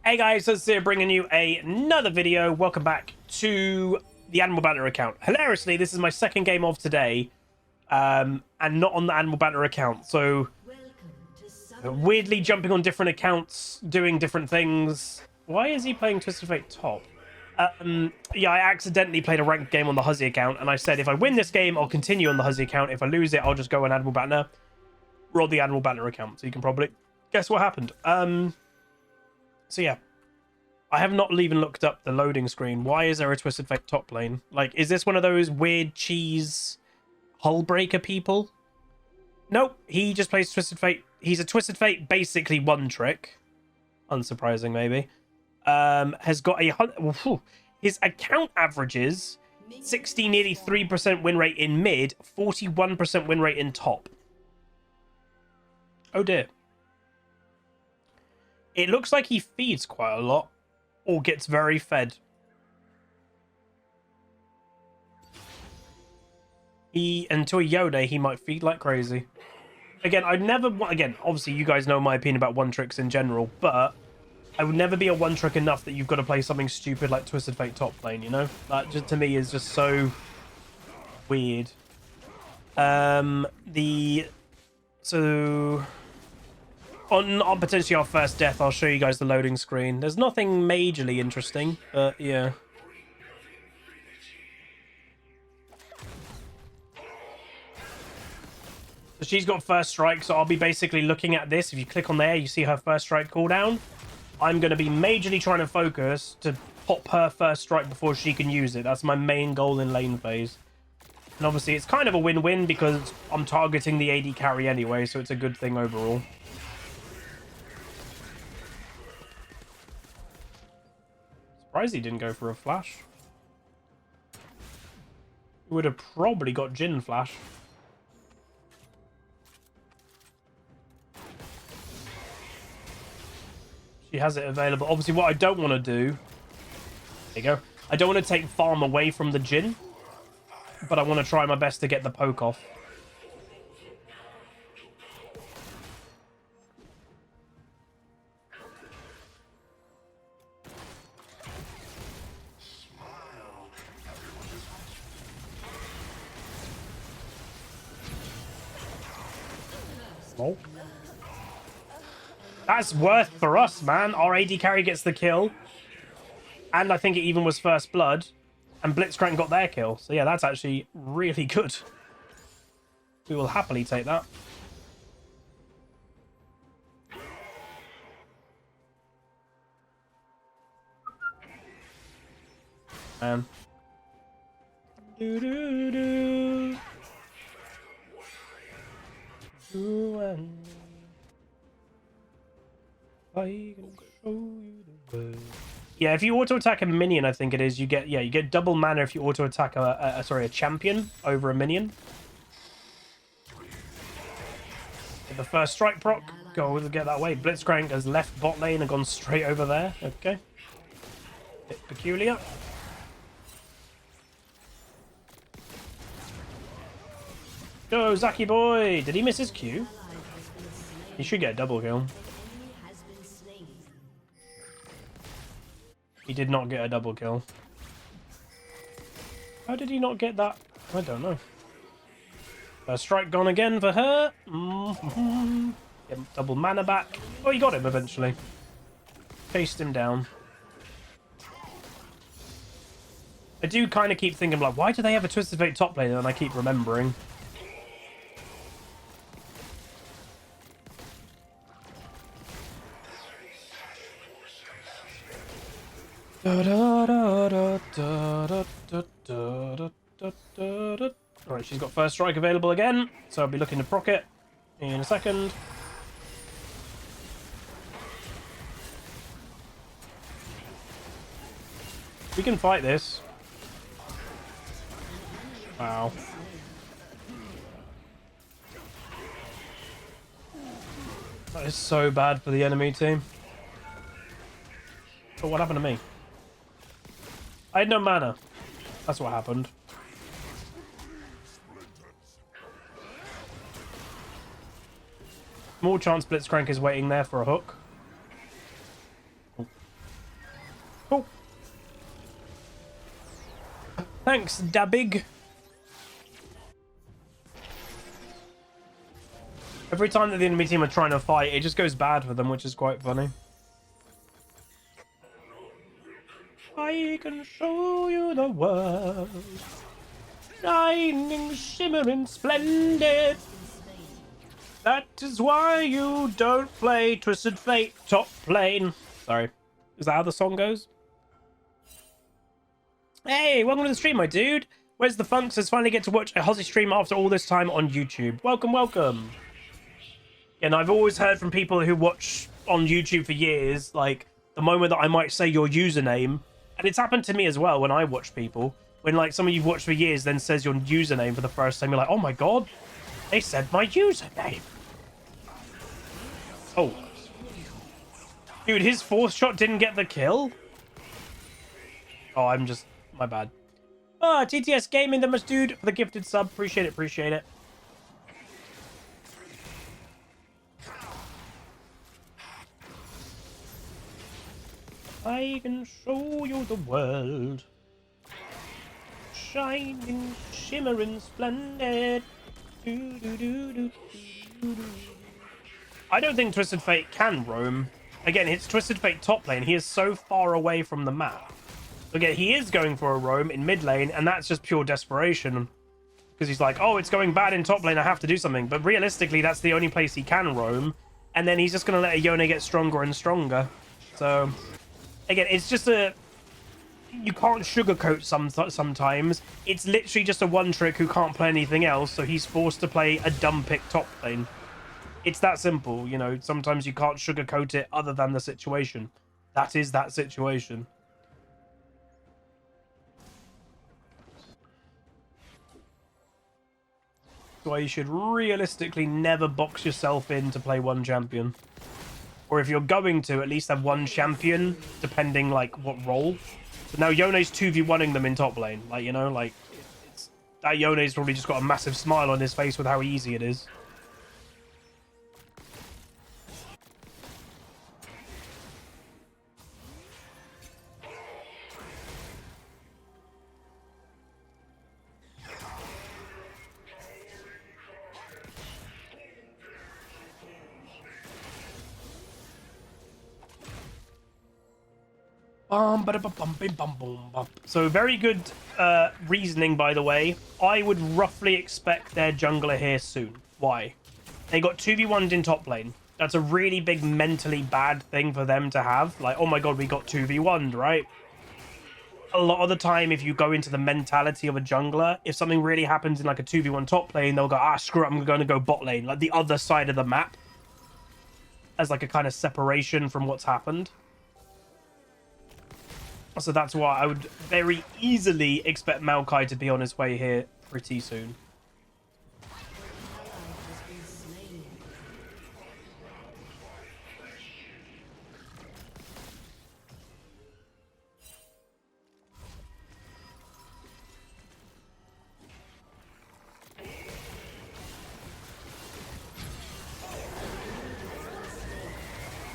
Hey guys, it's here bringing you another video. Welcome back to the Animal Banter account. Hilariously, this is my second game of today, and not on the Animal Banter account. So, weirdly jumping on different accounts, doing different things. Why is he playing Twisted Fate top? Yeah, I accidentally played a ranked game on the Huzzy account, and I said if I win this game, I'll continue on the Huzzy account. If I lose it, I'll just go on Animal Banter. We're on the Animal Banter account, so you can probably guess what happened. So yeah, I have not even looked up the loading screen. Why is there a Twisted Fate top lane? Like, is this one of those weird cheese hull breaker people? Nope, he just plays Twisted Fate. He's a Twisted Fate, basically one trick. Unsurprising, maybe. Has got a... His account averages 60, nearly 3% win rate in mid, 41% win rate in top. Oh dear. It looks like he feeds quite a lot, or gets very fed. Until Yoda, he might feed like crazy. Again, I'd never... Again, obviously, you guys know my opinion about one-tricks in general, but I would never be a one-trick enough that you've got to play something stupid like Twisted Fate top lane, you know? That, just to me, is just so weird. So... On potentially our first death, I'll show you guys the loading screen. There's nothing majorly interesting, but yeah. So she's got first strike, so I'll be basically looking at this. If you click on there, you see her first strike cooldown. I'm going to be majorly trying to focus to pop her first strike before she can use it. That's my main goal in lane phase. And obviously, it's kind of a win-win because I'm targeting the AD carry anyway, so it's a good thing overall. Surprised he didn't go for a flash. He would have probably got Jhin flash. She has it available. Obviously, what I don't want to do... There you go. I don't want to take farm away from the Jhin, but I want to try my best to get the poke off. Oh. That's worth for us, man. Our AD carry gets the kill. And I think it even was first blood. And Blitzcrank got their kill. So yeah, that's actually really good. We will happily take that. Man. Do-do-do. Yeah, if you auto attack a minion, I think it is, you get double mana if you auto attack a champion over a minion. Get the first strike proc, get that way. Blitzcrank has left bot lane and gone straight over there. Okay, bit peculiar. Go, Zaki boy! Did he miss his Q? He should get a double kill. He did not get a double kill. How did he not get that? I don't know. First strike gone again for her. Get double mana back. Oh, he got him eventually. Chased him down. I do kind of keep thinking, like, why do they have a Twisted Fate top lane? And I keep remembering. Alright, she's got first strike available again, so I'll be looking to proc it in a second. We can fight this. Wow. That is so bad for the enemy team. But what happened to me? I had no mana. That's what happened. Small chance Blitzcrank is waiting there for a hook. Cool. Thanks, Dabig. Every time that the enemy team are trying to fight, it just goes bad for them, which is quite funny. I can show you the world, shining, shimmering, splendid. That is why you don't play Twisted Fate top lane. Sorry. Is that how the song goes? Hey, welcome to the stream, my dude. Where's the funk? Says finally get to watch a Huzzy stream after all this time on YouTube. Welcome, welcome. And I've always heard from people who watch on YouTube for years, like, the moment that I might say your username, and it's happened to me as well when I watch people, when, like, someone you've watched for years then says your username for the first time, you're like, oh my god, they said my username. Oh. Dude, his fourth shot didn't get the kill? Oh, I'm just... my bad. Ah, TTS Gaming, the much dude, for the gifted sub. Appreciate it, appreciate it. I can show you the world, shining, shimmering, splendid. Do, do, do, do, do, do. I don't think Twisted Fate can roam. Again, it's Twisted Fate top lane. He is so far away from the map. Again, he is going for a roam in mid lane, and that's just pure desperation. Because he's like, oh, it's going bad in top lane, I have to do something. But realistically, that's the only place he can roam. And then he's just going to let Yone get stronger and stronger. So... again, it's just a... you can't sugarcoat sometimes. It's literally just a one-trick who can't play anything else, so he's forced to play a dumb pick top lane. It's that simple, you know. Sometimes you can't sugarcoat it other than the situation. That is that situation. That's why you should realistically never box yourself in to play one champion. Or if you're going to, at least have one champion, depending, like, what role. So now Yone's 2v1ing them in top lane. Like, you know, like, that Yone's probably just got a massive smile on his face with how easy it is. So very good reasoning, by the way. I would roughly expect their jungler here soon. Why? They got 2v1'd in top lane. That's a really big mentally bad thing for them to have. Like, oh my god, we got 2v1'd, right? A lot of the time, if you go into the mentality of a jungler, if something really happens in like a 2v1 top lane, they'll go, ah, screw it, I'm going to go bot lane. Like the other side of the map. As like a kind of separation from what's happened. So that's why I would very easily expect Maokai to be on his way here pretty soon.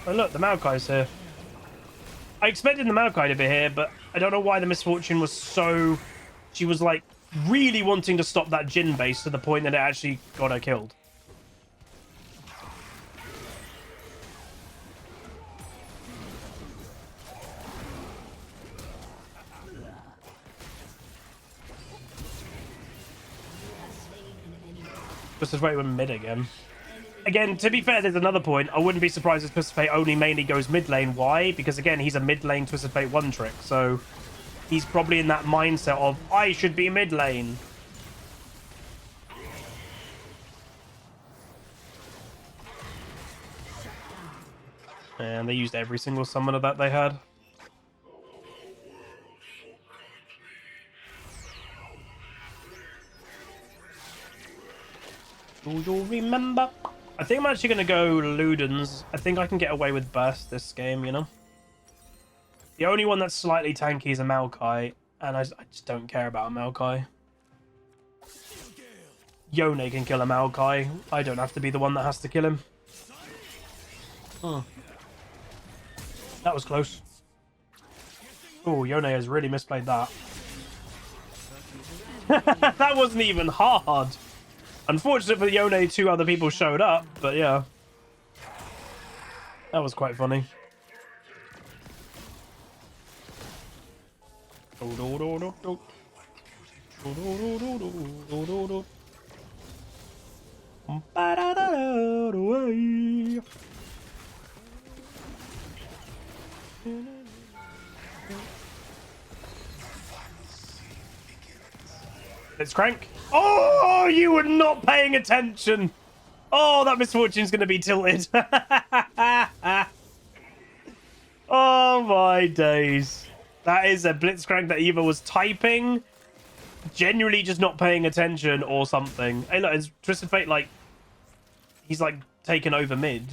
Oh look, the Maokai's here. I expected the Maokai to be here, but I don't know why the misfortune was so... she was, like, really wanting to stop that Jhin base to the point that it actually got her killed. Just wait with mid again. Again, to be fair, there's another point. I wouldn't be surprised if Twisted Fate only mainly goes mid lane. Why? Because, again, he's a mid lane Twisted Fate one-trick. So, he's probably in that mindset of, I should be mid lane. And they used every single summoner that they had. Do you remember? I think I'm actually going to go Ludens. I think I can get away with Burst this game, you know? The only one that's slightly tanky is a Maokai, and I just don't care about a Maokai. Yone can kill a Maokai. I don't have to be the one that has to kill him. That was close. Oh, Yone has really misplayed that. That wasn't even hard. Unfortunate for Yone, 2 other people showed up, but yeah. That was quite funny. Let's crank. Oh, you were not paying attention. Oh, that misfortune's going to be tilted. Oh my days. That is a blitzcrank that either was typing, genuinely just not paying attention, or something. Hey, look, is Twisted Fate like... He's like taken over mid.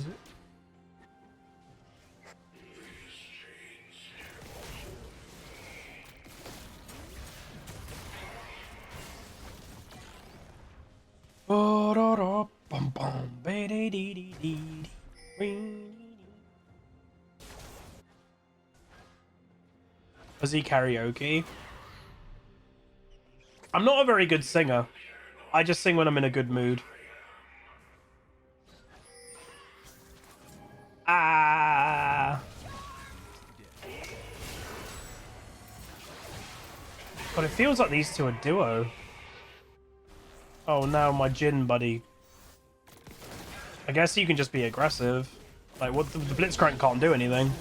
Huzzy karaoke. I'm not a very good singer. I just sing when I'm in a good mood. Ah. But it feels like these two are duo. Oh, now my Jin buddy. I guess you can just be aggressive. Like, what the Blitzcrank can't do anything.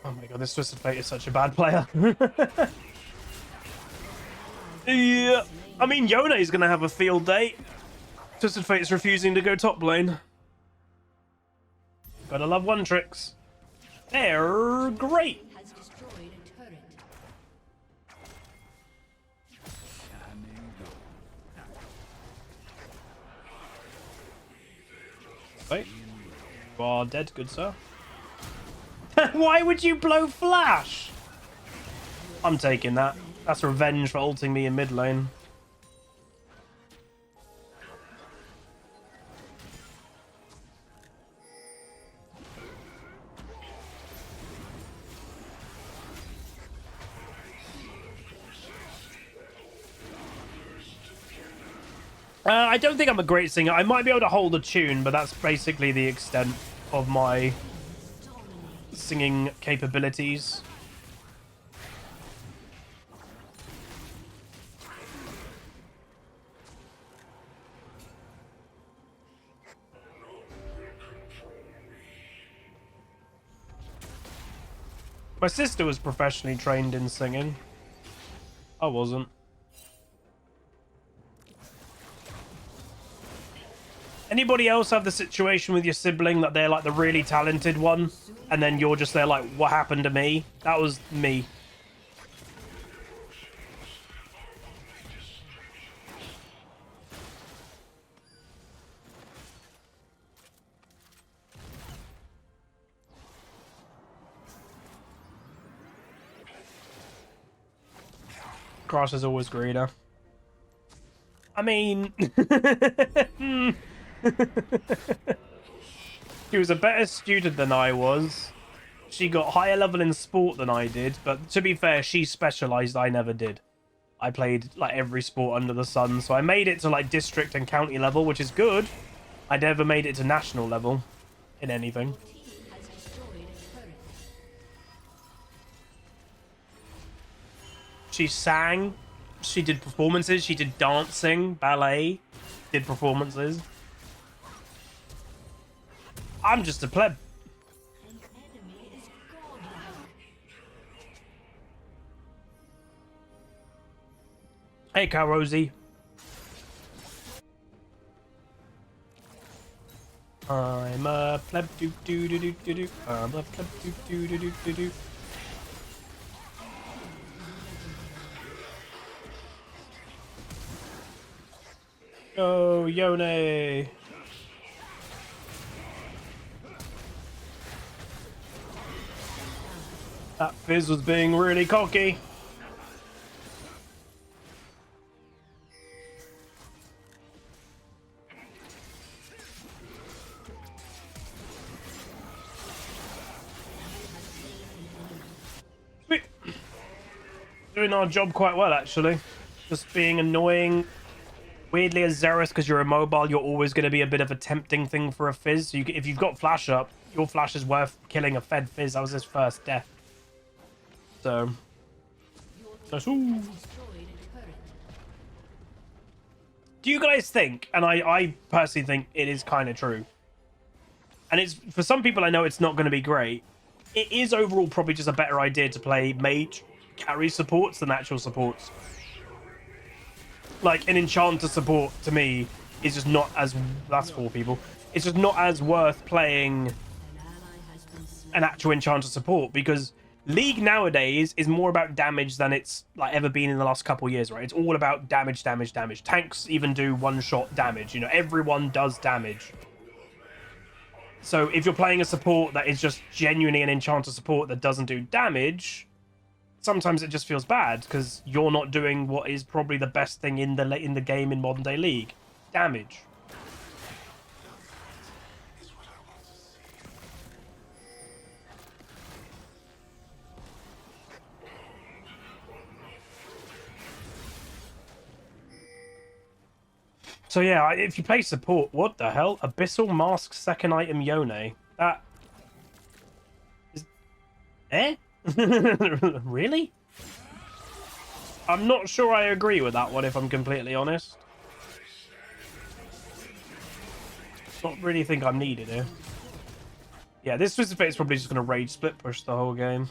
Oh my god, this Twisted Fate is such a bad player. Yeah, I mean, Yone is going to have a field day. Twisted Fate is refusing to go top lane. Gotta love one tricks. They're great. Wait, you are dead, good sir. Why would you blow flash? I'm taking that. That's revenge for ulting me in mid lane. I don't think I'm a great singer. I might be able to hold a tune, but that's basically the extent of my singing capabilities. My sister was professionally trained in singing. I wasn't. Anybody else have the situation with your sibling that they're like the really talented one, and then you're just there like, what happened to me? That was me. Cross is always greener. I mean... She was a better student than I was. She got higher level in sport than I did, but to be fair, she specialized. I never did. I played like every sport under the sun, so I made it to like district and county level, which is good. I never made it to national level in anything. She sang, she did performances, she did dancing, ballet, did performances. I'm just a pleb. Hey, Cow Rosie. I'm a pleb. Do do do do do do. I'm a pleb. Do do do do do do. Go, Yone. That Fizz was being really cocky. Doing our job quite well, actually. Just being annoying. Weirdly, as Xerath, because you're immobile, you're always going to be a bit of a tempting thing for a Fizz. So if you've got Flash up, your Flash is worth killing a fed Fizz. That was his first death. So... nice. Ooh. Do you guys think, and I personally think it is kind of true, and it's for some people I know it's not going to be great, it is overall probably just a better idea to play mage carry supports than actual supports. Like, an enchanter support, to me, is just not as... that's 4 people. It's just not as worth playing an actual enchanter support, because League nowadays is more about damage than it's like ever been in the last couple of years, right? It's all about damage, damage, damage. Tanks even do one-shot damage. You know, everyone does damage. So if you're playing a support that is just genuinely an enchanter support that doesn't do damage... sometimes it just feels bad because you're not doing what is probably the best thing in the game in modern day League: damage. So yeah, if you play support, what the hell? Abyssal Mask, second item Yone. That is... eh? Really? I'm not sure I agree with that one, if I'm completely honest. Don't really think I'm needed here. Yeah, this Twisted Fate is probably just going to rage split push the whole game.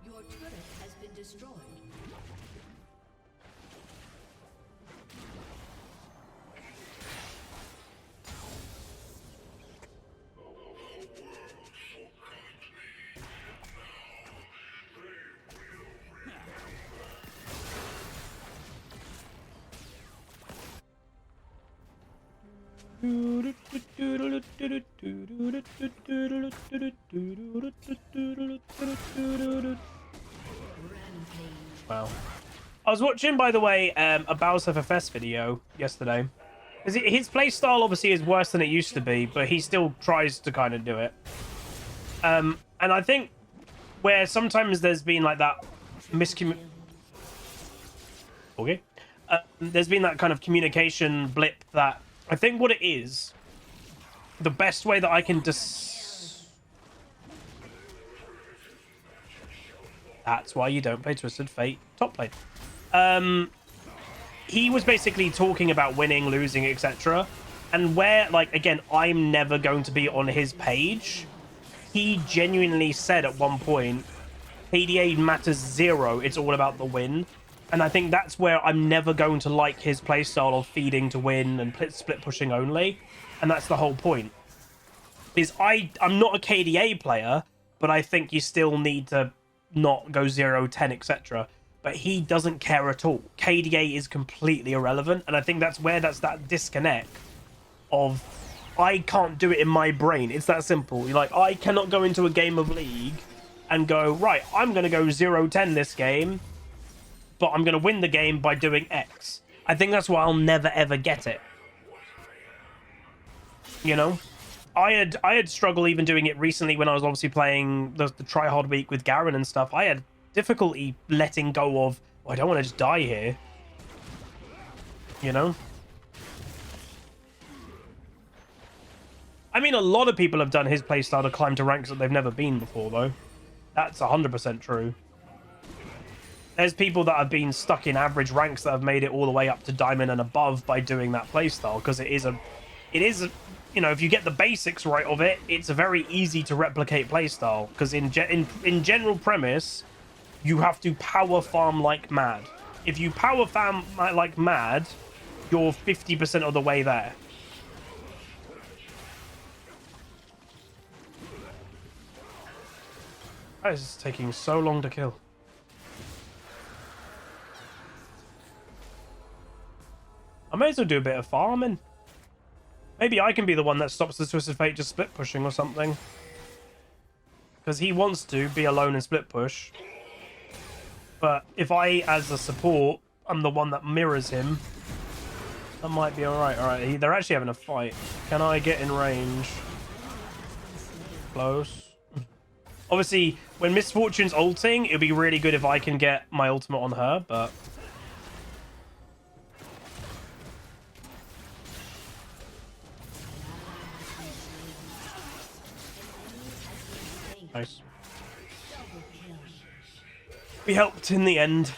Your turret has been destroyed. Wow. I was watching, by the way, a Bowser FFS video yesterday. His playstyle obviously is worse than it used to be, but he still tries to kind of do it. And I think where sometimes there's been like that okay. There's been that kind of communication blip that I think what it is, the best way that I can that's why you don't play Twisted Fate top lane. He was basically talking about winning, losing, etc. And where, like, again, I'm never going to be on his page. He genuinely said at one point, KDA matters 0. It's all about the win. And I think that's where I'm never going to like his playstyle of feeding to win and split pushing only. And that's the whole point. Is I'm not a KDA player, but I think you still need to not go 0-10, etc. But he doesn't care at all. KDA is completely irrelevant. And I think that's where that's that disconnect of I can't do it in my brain. It's that simple. Like, I cannot go into a game of League and go, right, I'm going to go 0-10 this game, but I'm going to win the game by doing X. I think that's why I'll never, ever get it. You know? I had struggled even doing it recently when I was obviously playing the Try Hard Week with Garen and stuff. I had difficulty letting go of, oh, I don't want to just die here. You know? I mean, a lot of people have done his playstyle to climb to ranks that they've never been before, though. That's 100% true. There's people that have been stuck in average ranks that have made it all the way up to diamond and above by doing that playstyle, because it is a, you know, if you get the basics right of it, it's a very easy to replicate playstyle, because in general premise, you have to power farm like mad. If you power farm like mad, you're 50% of the way there. That is taking so long to kill. I may as well do a bit of farming. Maybe I can be the one that stops the Twisted Fate just split pushing or something. Because he wants to be alone and split push. But if I, as a support, I'm the one that mirrors him, that might be alright. Alright, they're actually having a fight. Can I get in range? Close. Obviously, when Miss Fortune's ulting, it'd be really good if I can get my ultimate on her, but... Nice. We helped in the end.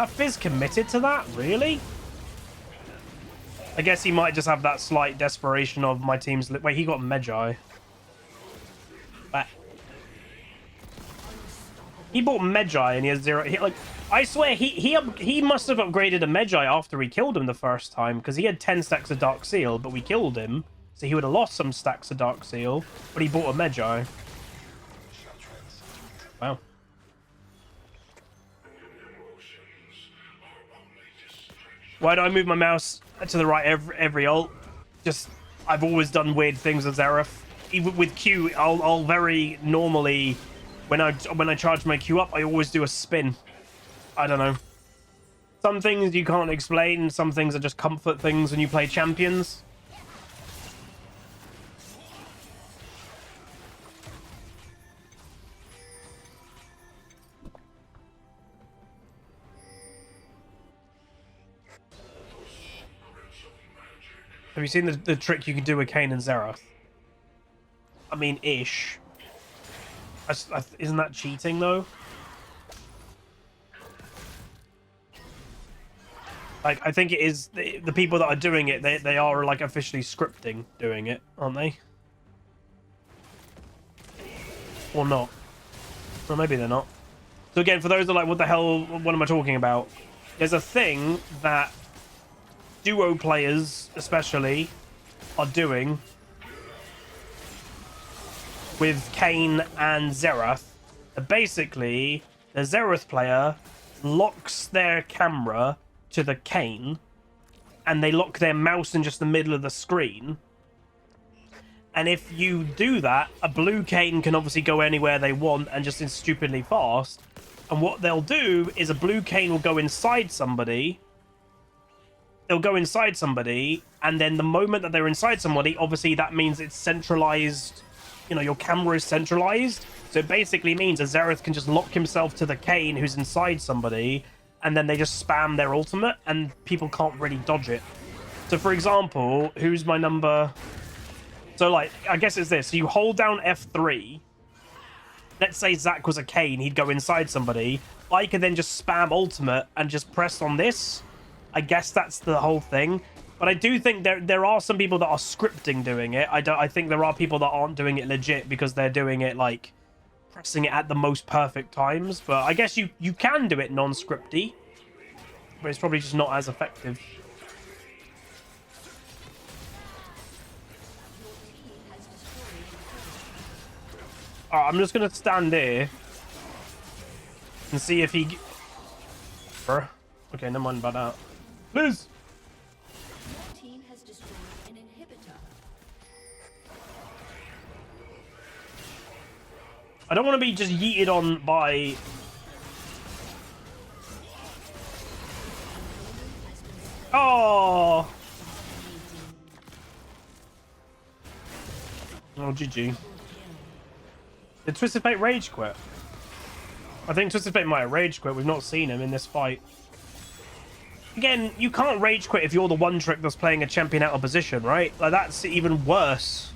Fizz committed to that? Really? I guess he might just have that slight desperation of my team's... Wait, he got Magi. But he bought Magi and he has 0... like, I swear, he must have upgraded a Magi after we killed him the first time, because he had 10 stacks of Dark Seal, but we killed him, so he would have lost some stacks of Dark Seal, but he bought a Magi. Wow. Why do I move my mouse to the right every ult? Just, I've always done weird things with Xerath. Even with Q, I'll very normally, when I charge my Q up, I always do a spin. I don't know. Some things you can't explain, some things are just comfort things when you play champions. Have you seen the trick you can do with Kayn and Xerath? I mean, ish. Isn't that cheating, though? Like, I think it is... The people that are doing it, they are, like, officially scripting doing it, aren't they? Or not. Or maybe they're not. So again, for those that are like, what the hell, what am I talking about? There's a thing that duo players, especially, are doing with Kayn and Xerath. Basically, the Xerath player locks their camera to the Kayn, and they lock their mouse in just the middle of the screen. And if you do that, a blue Kayn can obviously go anywhere they want and just is stupidly fast. And what they'll do is a blue Kayn will go inside somebody. They'll go inside somebody, and then the moment that they're inside somebody, obviously that means it's centralized. You know, your camera is centralized. So it basically means a Xerath can just lock himself to the Kayn who's inside somebody, and then they just spam their ultimate, and people can't really dodge it. So for example, who's my number... So, like, I guess it's this. So you hold down F3. Let's say Zach was a Kayn. He'd go inside somebody. I could then just spam ultimate and just press on this. I guess that's the whole thing. But I do think there are some people that are scripting doing it. I think there are people that aren't doing it legit because they're doing it, like, pressing it at the most perfect times. But I guess you can do it non-scripty. But it's probably just not as effective. I'm just going to stand here and see if he... Bruh. Okay, never mind about that. Liz! Your team has destroyed an inhibitor. I don't want to be just yeeted on by... Oh! Oh, GG. Did Twisted Fate rage quit? I think Twisted Fate might have rage quit. We've not seen him in this fight. Again, you can't rage quit if you're the one trick that's playing a champion out of position, right? Like, that's even worse.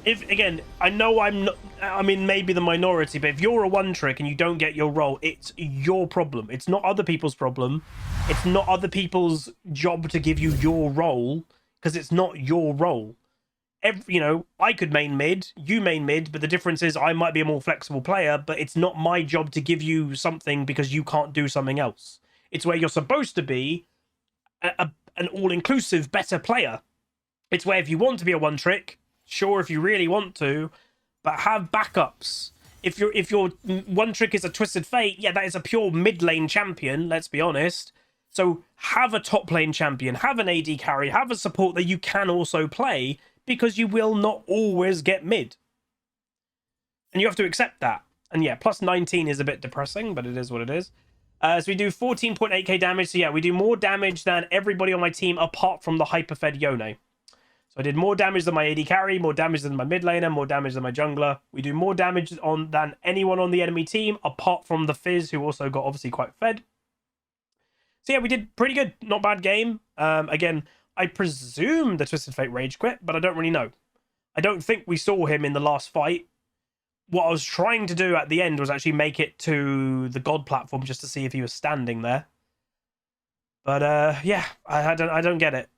If, again, I know I'm not... I mean, maybe the minority, but if you're a one trick and you don't get your role, it's your problem. It's not other people's problem. It's not other people's job to give you your role, because it's not your role. You know, I could main mid, you main mid, but the difference is I might be a more flexible player, but it's not my job to give you something because you can't do something else. It's where you're supposed to be an all-inclusive, better player. It's where if you want to be a one-trick, sure, if you really want to, but have backups. If your one-trick is a Twisted Fate, yeah, that is a pure mid-lane champion, let's be honest. So have a top-lane champion, have an AD carry, have a support that you can also play, because you will not always get mid. And you have to accept that. And yeah, plus 19 is a bit depressing, but it is what it is. So we do 14.8k damage. So yeah, we do more damage than everybody on my team apart from the hyperfed Yone. So I did more damage than my AD carry, more damage than my mid laner, more damage than my jungler. We do more damage than anyone on the enemy team apart from the Fizz, who also got obviously quite fed. So yeah, we did pretty good. Not bad game. Again, I presume the Twisted Fate rage quit, but I don't really know. I don't think we saw him in the last fight. What I was trying to do at the end was actually make it to the God platform just to see if he was standing there. But yeah, I don't get it.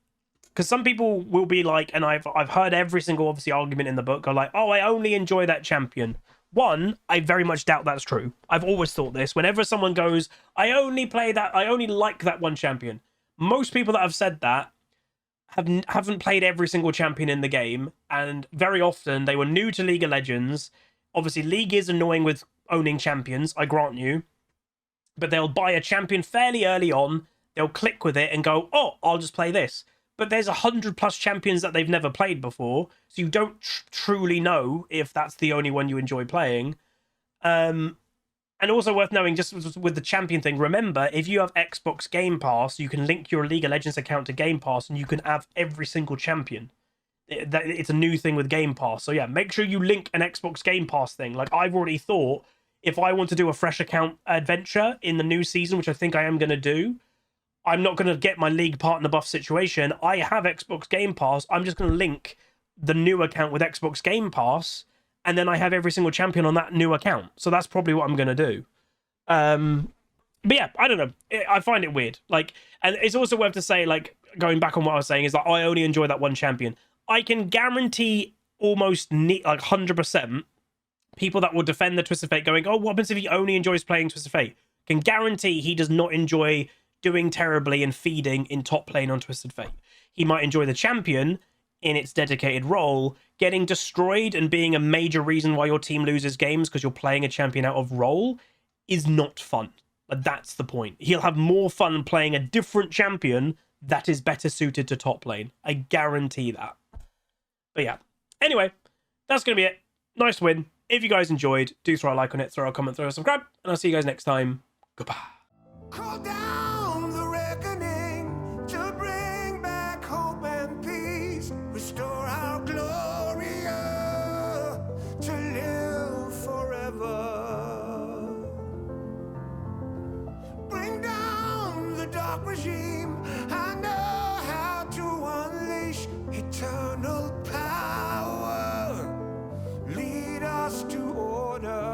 Because some people will be like, and I've heard every single obviously argument in the book are like, oh, I only enjoy that champion. One, I very much doubt that's true. I've always thought this. Whenever someone goes, I only play that, I only like that one champion. Most people that have said that haven't played every single champion in the game, and very often they were new to League of Legends. Obviously, League is annoying with owning champions, I grant you, but they'll buy a champion fairly early on, they'll click with it and go, oh, I'll just play this. But there's 100+ champions that they've never played before, so you don't truly know if that's the only one you enjoy playing. And also worth knowing, just with the champion thing, remember, if you have Xbox Game Pass, you can link your League of Legends account to Game Pass, and you can have every single champion. It's a new thing with Game Pass. So yeah, make sure you link an Xbox Game Pass thing. Like, I've already thought, if I want to do a fresh account adventure in the new season, which I think I am going to do, I'm not going to get my League partner buff situation. I have Xbox Game Pass. I'm just going to link the new account with Xbox Game Pass, and then I have every single champion on that new account. So that's probably what I'm going to do. But yeah, I don't know. I find it weird. Like, and it's also worth to say, like, going back on what I was saying, is that I only enjoy that one champion. I can guarantee almost like 100% people that will defend the Twisted Fate going, oh, what happens if he only enjoys playing Twisted Fate? Can guarantee he does not enjoy doing terribly and feeding in top lane on Twisted Fate. He might enjoy the champion in its dedicated role. Getting destroyed and being a major reason why your team loses games because you're playing a champion out of role is not fun. But that's the point. He'll have more fun playing a different champion that is better suited to top lane. I guarantee that. But yeah, anyway, that's going to be it. Nice win. If you guys enjoyed, do throw a like on it, throw a comment, throw a subscribe, and I'll see you guys next time. Goodbye. Call down the reckoning to bring back hope and peace. Restore our glory to live forever. Bring down the dark regime. I know how to unleash eternal power. Lead us to order.